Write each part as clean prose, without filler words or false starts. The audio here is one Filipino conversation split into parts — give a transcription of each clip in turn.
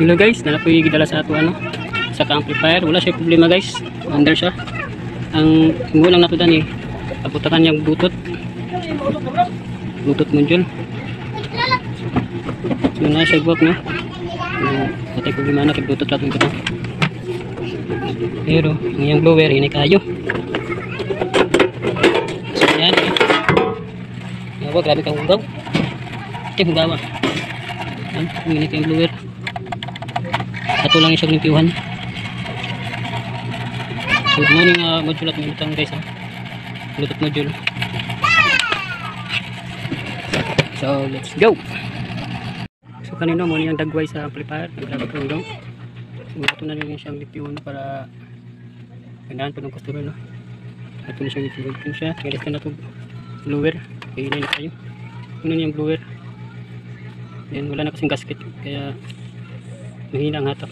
Hello guys, na po yung gidala sa ato ano sa amplifier. Wala siya problema guys. Under siya. Ang mo lang nato dani abutakan yang Bluetooth module. So na siya buwak no. Patay problema na kay Bluetooth lang ito. Pero yung blower ini kayo. So yan. Yawa grabe kang ugaw. Ito hugawa. Ini kayong blower. Ato lang isang limpiyuhan. So morning module at minutang guys Bluetooth module. So let's go. So kanino mo niyang dagway sa amplifier. Grabe kang ugaw. So ito na rin siyang limpiyuhan para gandaan pa ng customer no. Ito na siyang limpiyuhan kung siya. Ngayon na ito blower. Kaya na tayo. Ano niyang blower. Yan wala na kasing gasket kaya mahina ang hatak.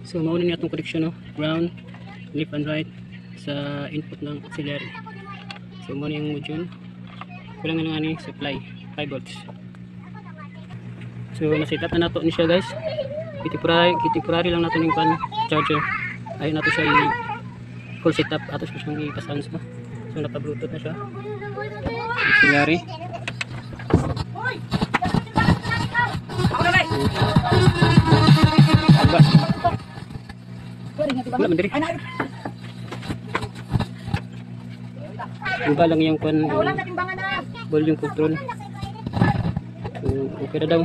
So mauna niya itong connection no? Ground, left and right sa input ng auxiliary. So mauna yung module. Kulang na nga supply 5 volts. So na-set up na nato ni siya guys. Temporary lang nato yung charger. Ayun nato siya full setup ato siya siyang ipasan sa. So naka Bluetooth na siya. Auxiliary. Wala mandiri. Iba lang yung volume control. So okay na daw.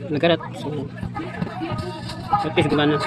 Nagarat. So at least gumana.